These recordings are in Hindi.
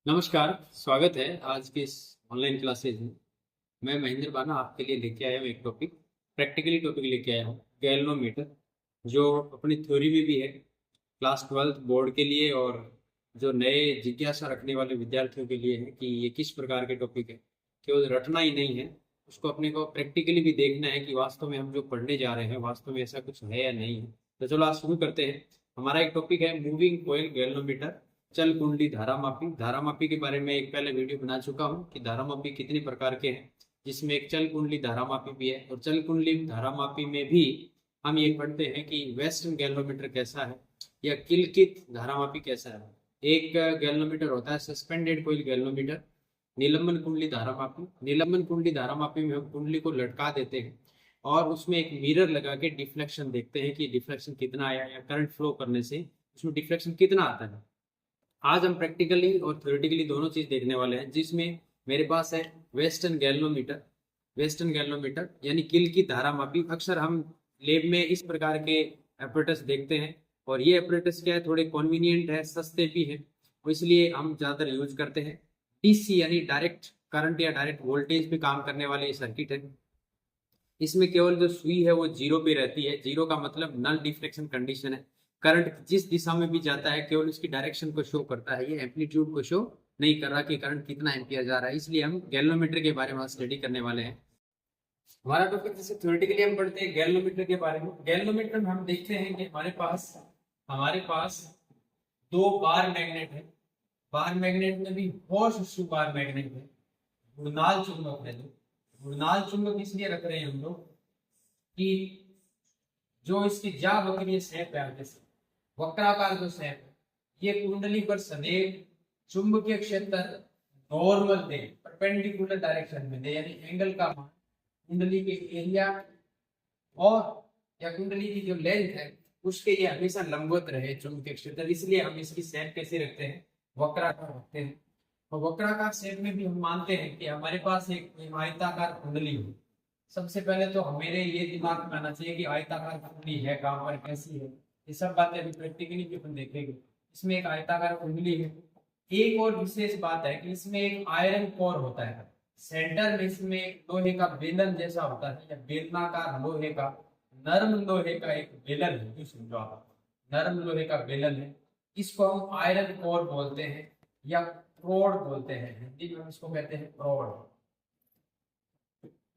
नमस्कार। स्वागत है आज के इस ऑनलाइन क्लासेज में। मैं महेंद्र बाना आपके लिए लेके आया हूँ एक टॉपिक, प्रैक्टिकली टॉपिक लेके आया हूँ गैल्वेनोमीटर, जो अपनी थ्योरी में भी है क्लास 12th बोर्ड के लिए, और जो नए जिज्ञासा रखने वाले विद्यार्थियों के लिए है कि ये किस प्रकार के टॉपिक है। केवल रटना ही नहीं है, उसको अपने को प्रैक्टिकली भी देखना है कि वास्तव में हम जो पढ़ने जा रहे हैं वास्तव में ऐसा कुछ है या नहीं है। तो चलो आज शुरू करते हैं। हमारा एक टॉपिक है मूविंग कॉइल गैल्वेनोमीटर, चल कुंडली धारामापी। धारामापी के बारे में एक पहले वीडियो बना चुका हूँ कि धारामापी कितने प्रकार के हैं, जिसमें एक चल कुंडली धारामापी भी है। और चल कुंडली धारामापी में भी हम ये पढ़ते हैं कि वेस्टर्न गैल्वेनोमीटर कैसा है या किलकित धारामापी कैसा है। एक गैल्वेनोमीटर होता है सस्पेंडेड कोइल गैल्वेनोमीटर, निलंबन कुंडली धारामापी। निलंबन कुंडली धारामापी में हम कुंडली को लटका देते हैं और उसमें एक मिरर लगा के डिफ्लेक्शन देखते हैं कि डिफ्लेक्शन कितना आया, या करंट फ्लो करने से उसमें डिफ्लेक्शन कितना आता है। आज हम प्रैक्टिकली और थ्योरेटिकली दोनों चीज देखने वाले हैं, जिसमें मेरे पास है वेस्टर्न गैल्वेनोमीटर। वेस्टर्न गैल्वेनोमीटर यानी किल की धारा मापी। अक्सर हम लैब में इस प्रकार के एपरेटस देखते हैं, और ये एपरेटस क्या है, थोड़े कन्वीनियंट है, सस्ते भी हैं, तो इसलिए हम ज़्यादातर यूज करते हैं। डीसी यानी डायरेक्ट करंट या डायरेक्ट वोल्टेज पे काम करने वाले ये सर्किट है। इसमें केवल जो सुई है वो जीरो पे रहती है। जीरो का मतलब नल डिफ्लेक्शन कंडीशन है। करंट जिस दिशा में भी जाता है केवल उसकी डायरेक्शन को शो करता है, ये एम्पलीट्यूड को शो नहीं कर रहा कि करंट कितना एम्पियर जा रहा है। इसलिए हम गैल्वेनोमीटर के बारे में स्टडी करने वाले हैं। हमारा टॉपिक जैसे थ्योरेटिकली हम पढ़ते हैं गैल्वेनोमीटर के बारे में। गैल्वेनोमीटर में हम देखते हैं कि हमारे पास दो बार मैग्नेट है। बार मैग्नेट में भी हॉर्स शू बार मैग्नेट है। घूर्णन चुंबक है। घूर्णन चुंबक इसलिए रख रहे हैं हम लोग कि जो इसकी ज्या वक्रीय शेप है, जैसे वक्राकार जो शेप है, ये कुंडली पर सदैव चुंबकीय क्षेत्र नॉर्मल दे, परपेंडिकुलर डायरेक्शन में दे, यानी एंगल का मान कुंडली के एरिया और या कुंडली की जो लेंथ है उसके ये हमेशा लंबवत रहे चुंबकीय क्षेत्र। इसलिए हम इसकी शेप कैसे रखते हैं, वक्राकार रखते हैं। और वक्राकार शेप में भी हम मानते हैं कि हमारे पास एक आयताकार कुंडली हो। सबसे पहले तो मेरे ये दिमाग में आना चाहिए कि आयताकार कुंडली है कहाँ पर, कैसी है। ये सब बातें अभी प्रैक्टिकली भी अपन देखेंगे। इसमें एक आयताकार कुंडली है। एक और विशेष बात है कि इसमें एक आयरन कोर होता है सेंटर में। इसमें एक लोहे का बेलन जैसा होता है, या बेलनाकार लोहे का, नरम लोहे का एक बेलन है। क्यों समझो आप, नरम लोहे का बेलन है। इसको हम आयरन कोर बोलते हैं या प्रोड बोलते हैं। हिंदी में हम इसको कहते हैं प्रोड।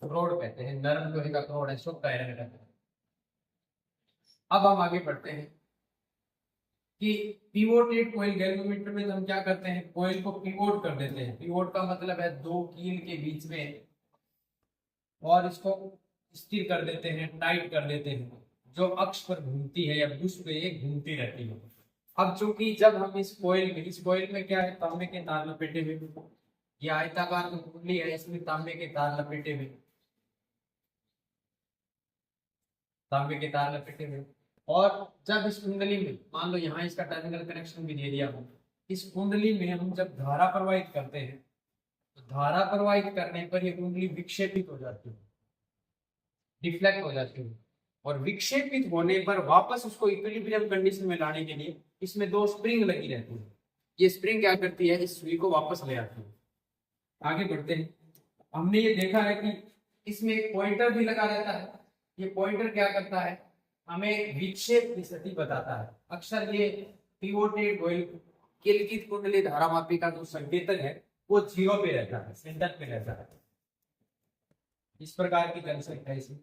रोड कहते हैं, नरम लोहे का रोड है, सॉफ्ट आयरन कहते हैं। अब हम आगे बढ़ते हैं कि पिवोटेड कॉइल गैल्वेनोमीटर में हम क्या करते हैं, कॉइल को पिवोट कर देते हैं। पिवोट का मतलब है दो कील के बीच में, और इसको स्थिर कर देते हैं, टाइट कर देते हैं, जो अक्ष पर घूमती है या बुश पे ये घूमती रहती है। अब चूंकि जब हम इस कॉइल में क्या है, तांबे के तार लपेटे हुए, ये आयताकार जो कुंडली है इसमें तांबे के तार लपेटे हुए, तांबे के तार लपेटे हुए। और जब इस कुंडली में मान लो यहाँ इसका टर्मिनल कनेक्शन भी दे दिया हो, इस कुंडली में हम जब धारा प्रवाहित करते हैं तो धारा प्रवाहित करने पर ये कुंडली विक्षेपित हो जाती है, डिफ्लेक्ट हो जाती है। और विक्षेपित होने पर वापस उसको इक्विलिब्रियम कंडीशन में लाने के लिए इसमें दो स्प्रिंग लगी रहती है। ये स्प्रिंग क्या करती है, इस सुई को वापस ले आती है। आगे बढ़ते हैं। हमने ये देखा है कि इसमें एक पॉइंटर भी लगा रहता है। ये पॉइंटर क्या करता है, हमें विक्षेप की स्थिति बताता है। अक्सर ये पिवोटेड कॉइल किलकित कुंडली धारामापी का जो संकेतक है वो जीरो पे रहता है, सेंटर पे रहता है। इस प्रकार की कंसेप्ट है इसमें।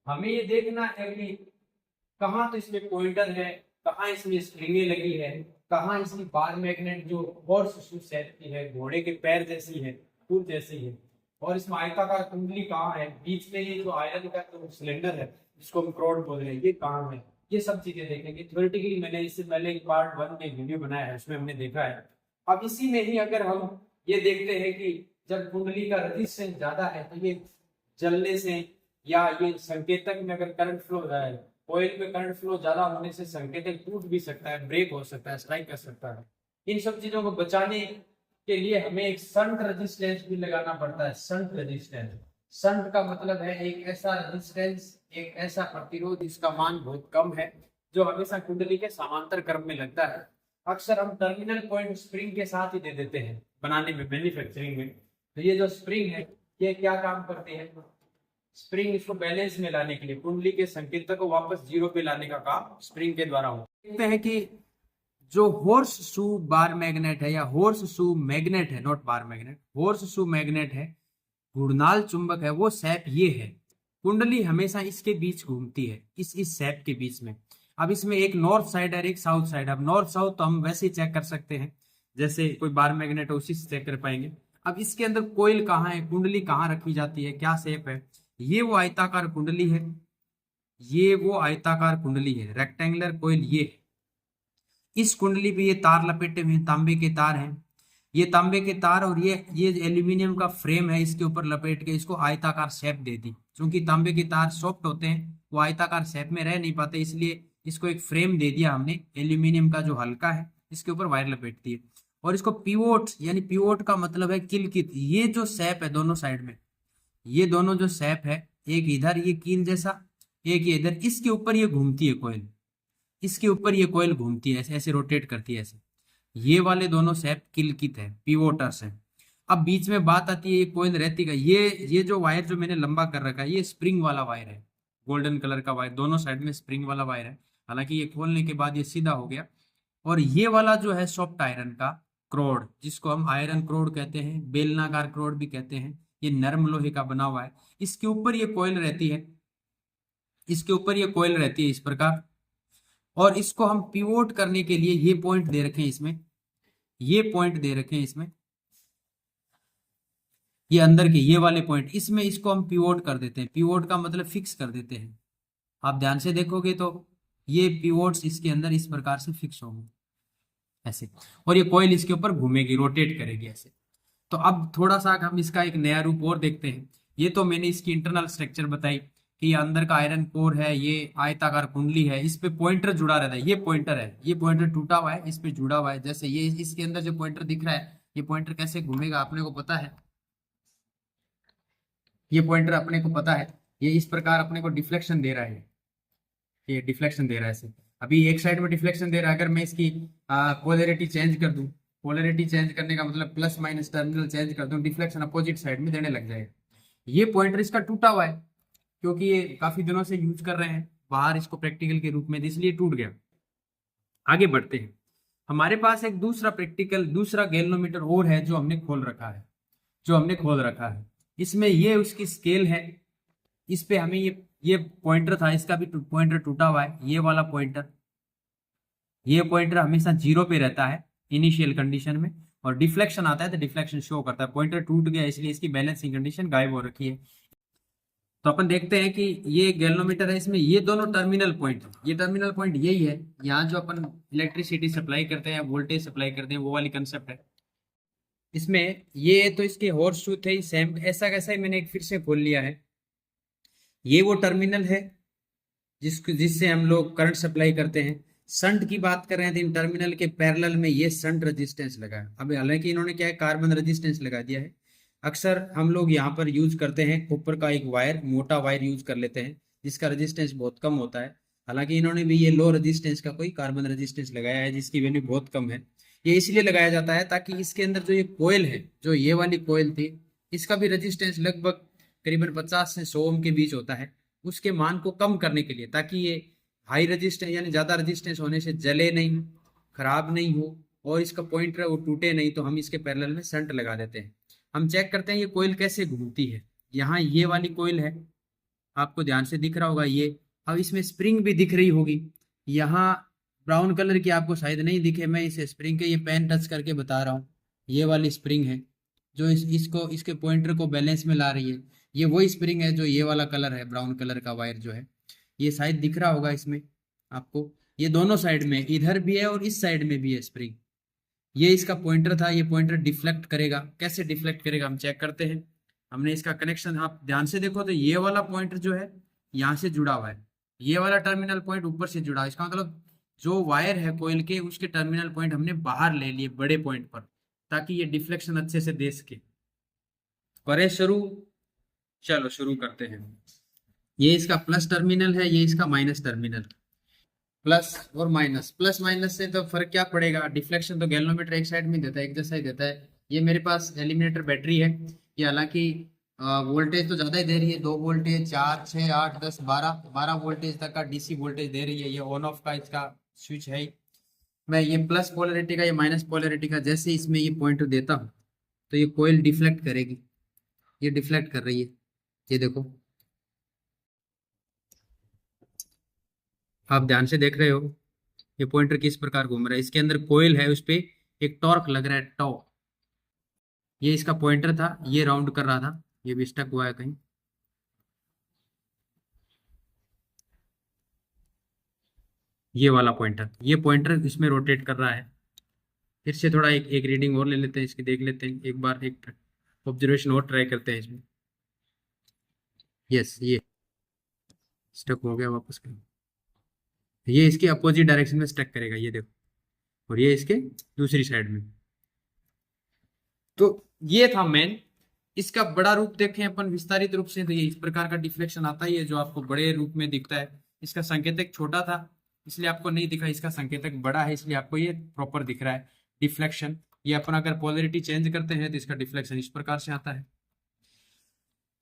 हमें ये देखना है कि कहाँ तो इसमें पॉइंटर है, कहाँ इसमें स्प्रिंगे लगी है, कहाँ इसकी बार मैग्नेट जो हॉर्स शू शेप की है, घोड़े के पैर जैसी है, फूल जैसी है, और इसमें आयताकार कुंडली कहाँ है, बीच में ये जो आयरन का जो सिलेंडर है जिसको हम क्रोड बोल रहे हैं ये कहाँ है। ये सब चीजें देखेंगे थ्योरेटिकली। मैंने इससे पहले पार्ट 1 में वीडियो बनाया है, उसमें हमने देखा है। अब इसी में ही अगर हम ये देखते हैं कि जब कुंडली का रेजिस्टेंस ज्यादा है तो ये जलने से, या ये संकेतक में अगर करंट फ्लो हो रहा है, ऑयल में करंट फ्लो ज्यादा होने से संकेतक टूट भी सकता है, ब्रेक हो सकता है, स्ट्राइक कर सकता है। इन सब चीजों को बचाने के लिए हमें एक शंट रेजिस्टेंस भी लगाना पड़ता है। शंट रेजिस्टेंस, शंट का मतलब है एक ऐसा रेजिस्टेंस, एक ऐसा प्रतिरोध जिसका मान बहुत कम है, जो हमेशा कुंडली के समांतर क्रम में लगता है। अक्सर हम टर्मिनल पॉइंट स्प्रिंग के साथ ही दे देते हैं बनाने में, मैन्युफैक्चरिंग में। तो ये जो स्प्रिंग है ये क्या काम करती है, स्प्रिंग इसको बैलेंस में लाने के लिए, कुंडली के संकेतक को वापस जीरो पे लाने का काम स्प्रिंग के द्वारा होता है। देखते हैं कि जो हॉर्स शू बार मैग्नेट है या हॉर्स शू मैग्नेट है, not bar magnet, horse shoe magnet है, घूर्णन चुंबक है, वो शेप ये है। कुंडली हमेशा इसके बीच घूमती है, इस शेप के बीच में। अब इसमें एक नॉर्थ साइड है, एक साउथ साइड। अब नॉर्थ साउथ तो हम वैसे ही चेक कर सकते हैं, जैसे कोई बार मैग्नेट है उसी से चेक कर पाएंगे। अब इसके अंदर कोयल कहाँ है, कुंडली कहाँ रखी जाती है, क्या शेप है, ये वो आयताकार कुंडली है, ये वो आयताकार कुंडली है, रेक्टेंगुलर कोयल ये है। इस कुंडली पे ये तार लपेटे हुए हैं, तांबे के तार हैं, ये तांबे के तार, और ये एल्यूमिनियम का फ्रेम है, इसके ऊपर लपेट के इसको आयताकार शेप दे दी। क्योंकि तांबे के तार सॉफ्ट होते हैं, वो आयताकार शेप में रह नहीं पाते, इसलिए इसको एक फ्रेम दे दिया हमने एल्यूमिनियम का जो हल्का है, इसके ऊपर वायर लपेट दी है। और इसको पिवोट, यानी पिवोट का मतलब है किलकित, ये जो शेप है दोनों साइड में, ये दोनों जो शेप है, एक इधर ये कील जैसा, एक ये इधर, इसके ऊपर ये घूमती है कोयल, इसके ऊपर ये कोयल घूमती है, ऐसे ऐसे रोटेट करती है ऐसे। ये वाले दोनों शेप किलकित है, पिवोटर्स है। अब बीच में बात आती है ये कोयल रहती का, ये जो वायर जो मैंने लंबा कर रखा है, ये स्प्रिंग वाला वायर है, गोल्डन कलर का वायर, दोनों साइड में स्प्रिंग वाला वायर है। हालांकि ये खोलने के बाद ये सीधा हो गया। और ये वाला जो है सॉफ्ट आयरन का क्रोड, जिसको हम आयरन क्रोड कहते हैं, बेलनाकार क्रोड भी कहते हैं, ये नरम लोहे का बना हुआ है, इसके ऊपर ये कोयल रहती है, इसके ऊपर ये कोयल रहती है इस प्रकार। और इसको हम पिवोट करने के लिए ये पॉइंट दे रखे हैं इसमें, ये पॉइंट दे रखे हैं इसमें, ये अंदर के ये वाले पॉइंट, इसमें इसको हम पिवोट कर देते हैं। पिवोट का मतलब फिक्स कर देते हैं। आप ध्यान से देखोगे तो ये पिवोट्स इसके अंदर इस प्रकार से फिक्स होंगे ऐसे, और ये कॉइल इसके ऊपर घूमेगी, रोटेट करेगी ऐसे। तो अब थोड़ा सा हम इसका एक नया रूप और देखते हैं। ये तो मैंने इसकी इंटरनल स्ट्रक्चर बताई कि ये अंदर का आयरन कोर है, ये आयताकार कुंडली है, इस पे पॉइंटर जुड़ा रहता है, ये पॉइंटर है, ये पॉइंटर टूटा हुआ है, इस पे जुड़ा हुआ है। जैसे ये इसके अंदर जो पॉइंटर दिख रहा है, ये पॉइंटर कैसे घूमेगा अपने को पता है, ये पॉइंटर अपने को पता है, ये इस प्रकार अपने को डिफ्लेक्शन दे रहा है, ये डिफ्लेक्शन दे रहा है ऐसे। अभी एक साइड में डिफ्लेक्शन दे रहा है, अगर मैं इसकी पोलैरिटी चेंज कर दूं, पोलैरिटी चेंज करने का मतलब प्लस माइनस टर्मिनल चेंज कर दूं, डिफ्लेक्शन अपोजिट साइड में देने लग जाएगा। ये पॉइंटर इसका टूटा हुआ है, क्योंकि ये काफी दिनों से यूज कर रहे हैं बाहर इसको प्रैक्टिकल के रूप में, इसलिए टूट गया। आगे बढ़ते हैं। हमारे पास एक दूसरा प्रैक्टिकल, दूसरा गैल्वेनोमीटर और है जो हमने खोल रखा है, जो हमने खोल रखा है। इसमें ये उसकी स्केल है, इस पे हमें ये पॉइंटर था, इसका भी पॉइंटर टूटा हुआ है, ये वाला पॉइंटर, ये पॉइंटर हमेशा जीरो पे रहता है इनिशियल कंडीशन में, और डिफ्लेक्शन आता है तो डिफ्लेक्शन शो करता है। पॉइंटर टूट गया इसलिए इसकी बैलेंसिंग कंडीशन गायब हो रखी है। तो अपन देखते हैं कि ये गैल्वेनोमीटर है, इसमें ये दोनों टर्मिनल पॉइंट, ये टर्मिनल पॉइंट यही है, यहाँ जो अपन इलेक्ट्रिसिटी सप्लाई करते हैं, वोल्टेज सप्लाई करते हैं, वो वाली कंसेप्ट है। इसमें ये तो इसके हॉर्स शू थे सेम, ऐसा कैसा ही मैंने एक फिर से खोल लिया है। ये वो टर्मिनल है जिससे हम लोग करंट सप्लाई करते हैं। शंट की बात कर रहे हैं तो इन टर्मिनल के पैरेलल में ये शंट रेजिस्टेंस लगा है। अब हालांकि इन्होंने क्या है, कार्बन रेजिस्टेंस लगा दिया है। अक्सर हम लोग यहाँ पर यूज करते हैं कॉपर का एक वायर, मोटा वायर यूज कर लेते हैं जिसका रेजिस्टेंस बहुत कम होता है। हालांकि इन्होंने भी ये लो रेजिस्टेंस का कोई कार्बन रेजिस्टेंस लगाया है जिसकी वैल्यू बहुत कम है। ये इसलिए लगाया जाता है ताकि इसके अंदर जो ये कोयल है, जो ये वाली कोयल थी, इसका भी रेजिस्टेंस लगभग करीबन 50 से 100 ओम के बीच होता है, उसके मान को कम करने के लिए, ताकि ये हाई रेजिस्टेंस यानी ज्यादा रेजिस्टेंस होने से जले नहीं, खराब नहीं हो, और इसका पॉइंटर वो टूटे नहीं, तो हम इसके पैरेलल में शंट लगा देते हैं। हम चेक करते हैं ये कोयल कैसे घूमती है। यहाँ ये वाली कोयल है, आपको ध्यान से दिख रहा होगा ये। अब इसमें स्प्रिंग भी दिख रही होगी, यहाँ ब्राउन कलर की आपको शायद नहीं दिखे, मैं इसे स्प्रिंग के ये पेन टच करके बता रहा हूँ। ये वाली स्प्रिंग है जो इसको इसके पॉइंटर को बैलेंस में ला रही है। ये वही स्प्रिंग है जो ये वाला कलर है, ब्राउन कलर का वायर जो है, ये शायद दिख रहा होगा इसमें आपको। ये दोनों साइड में, इधर भी है और इस साइड में भी है स्प्रिंग। ये इसका पॉइंटर था, ये पॉइंटर डिफ्लेक्ट करेगा। कैसे डिफ्लेक्ट करेगा हम चेक करते हैं। हमने इसका कनेक्शन, आप ध्यान से देखो तो ये वाला पॉइंटर जो है यहाँ से जुड़ा हुआ है, ये वाला टर्मिनल पॉइंट ऊपर से जुड़ा है। इसका मतलब जो वायर है कोयल के, उसके टर्मिनल पॉइंट हमने बाहर ले लिए बड़े पॉइंट पर, ताकि ये डिफ्लेक्शन अच्छे से दे सके। करें शुरू, चलो शुरू करते हैं। ये इसका प्लस टर्मिनल है, ये इसका माइनस टर्मिनल। प्लस और माइनस, प्लस माइनस से तो फर्क क्या पड़ेगा, डिफ्लेक्शन तो गैल्वेनोमीटर एक साइड में देता है, एक जैसा ही देता है। ये मेरे पास एलिमिनेटर बैटरी है, ये हालांकि वोल्टेज तो ज़्यादा ही दे रही है, 2 वोल्टेज, 4, 6, 8, 10, 12 वोल्टेज तक का डीसी वोल्टेज दे रही है। ये ऑन ऑफ का इसका स्विच है। मैं ये प्लस पोलरिटी का, ये माइनस पोलरिटी का, जैसे इसमें ये पॉइंटर देता हूँ तो ये कोयल डिफ्लेक्ट करेगी, ये डिफ्लेक्ट कर रही है, ये देखो, आप ध्यान से देख रहे हो ये पॉइंटर किस प्रकार घूम रहा है। इसके अंदर कोयल है, उस पे एक टॉर्क लग रहा है, टॉर्क। ये इसका पॉइंटर था, ये राउंड कर रहा था, ये भी स्टक हुआ है कहीं। ये वाला पॉइंटर, ये पॉइंटर इसमें रोटेट कर रहा है। फिर से थोड़ा एक एक रीडिंग और ले लेते हैं इसकी, देख लेते हैं एक बार, एक ऑब्जर्वेशन और ट्राई करते हैं इसमें। यस, ये स्टक हो गया वापस कहीं। ये इसके अपोजिट डायरेक्शन में स्टक करेगा, ये देखो, और ये इसके दूसरी साइड में। तो ये था मेन। इसका बड़ा रूप देखें अपन विस्तारित रूप से, तो ये इस प्रकार का डिफ्लेक्शन आता ही है जो आपको बड़े रूप में दिखता है। इसका संकेतक छोटा था इसलिए आपको नहीं दिखा, इसका संकेतक बड़ा है इसलिए आपको ये प्रॉपर दिख रहा है डिफ्लेक्शन। ये अपन अगर पोलरिटी चेंज करते हैं तो इसका डिफ्लेक्शन इस प्रकार से आता है।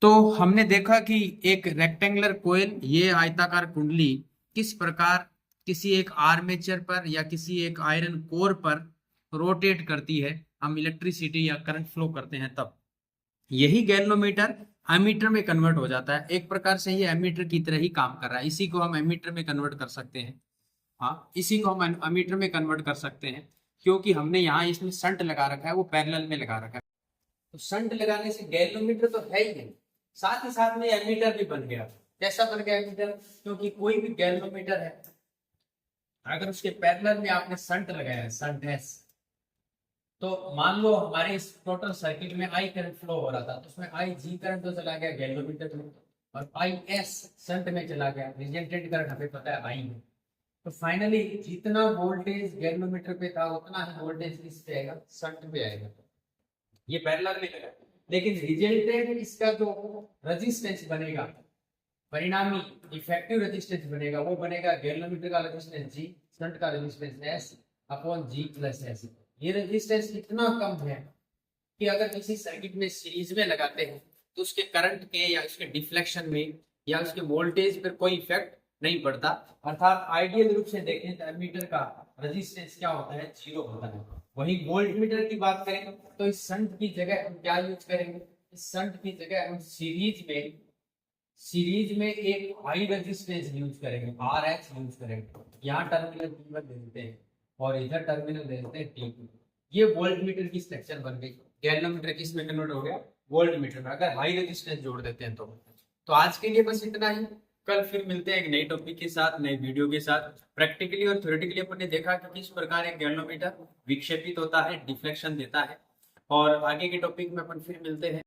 तो हमने देखा कि एक रेक्टेंगुलर कोयल, ये आयताकार कुंडली किस प्रकार किसी एक आर्मेचर पर या किसी एक आयरन कोर पर रोटेट करती है, हम इलेक्ट्रिसिटी या करंट फ्लो करते हैं तब। यही गैल्वेनोमीटर एमीटर में कन्वर्ट हो जाता है, एक प्रकार से ये एमीटर की तरह ही काम कर रहा है। इसी को हम एमीटर में कन्वर्ट कर सकते हैं। हाँ, इसी को हम एमीटर में कन्वर्ट कर सकते हैं, क्योंकि हमने यहाँ इसमें शंट लगा रखा है, वो पैरेलल में लगा रखा है। तो शंट लगाने से गैल्वेनोमीटर तो है ही नहीं, साथ ही साथ में एमीटर भी बन गया। कैसा बन गया एमीटर, क्योंकि कोई भी गैल्वेनोमीटर है अगर उसके पैरेलल में आपने शंट लगाया है, शंट एस, तो मान लो हमारे इस टोटल सर्किट में आई करंट फ्लो हो रहा था, तो उसमें आई जी करंट तो चला गया गैल्वेनोमीटर में, और आई एस शंट में चला गया, रिजल्टेंट करंट हमें पता है आई है। तो फाइनली जितना वोल्टेज गैल्वेनोमीटर पे था उतना ही वोल्टेज किस पे आएगा, शंट पे आएगा। ये पैरेलल में लगा, लेकिन रिजल्टेंट इसका जो रेजिस्टेंस बनेगा, परिणामी इफेक्टिव रेजिस्टेंस बनेगा, वो बनेगा गैल्वेनोमीटर का रेजिस्टेंस जी, शंट का रेजिस्टेंस एस अपॉन जी प्लस एस। ये रेजिस्टेंस इतना कम है कि अगर किसी सर्किट में सीरीज में लगाते हैं तो उसके करंट के या उसके डिफ्लेक्शन में या उसके वोल्टेज पर कोई इफेक्ट नहीं पड़ता। अर्थात आइडियल रूप से देखें तो एमीटर का रेजिस्टेंस क्या होता है, 0 होता है। वही वोल्ट मीटर की बात करें तो इस शंट की जगह हम क्या यूज करेंगे, इस शंट की जगह हम सीरीज में एक हाई रेजिस्टेंस यूज करेंगे, आर एच यूज करेंगे। यहाँ टर्मिनल T1 दे देते हैं और इधर टर्मिनल दे देते हैं T2। ये वोल्ट मीटर की स्ट्रक्चर बन गई। गैल्वेनोमीटर किस में कन्वर्ट हो गया, वोल्ट मीटर में, अगर हाई रेजिस्टेंस जोड़ देते हैं तो आज के लिए बस इतना ही। कल फिर मिलते हैं एक नई टॉपिक के साथ, नए वीडियो के साथ। प्रैक्टिकली और थ्योरेटिकली अपन ने देखा कि किस प्रकार एक गैल्वेनोमीटर विक्षेपित होता है, डिफ्लेक्शन देता है, और आगे के टॉपिक में अपन फिर मिलते हैं।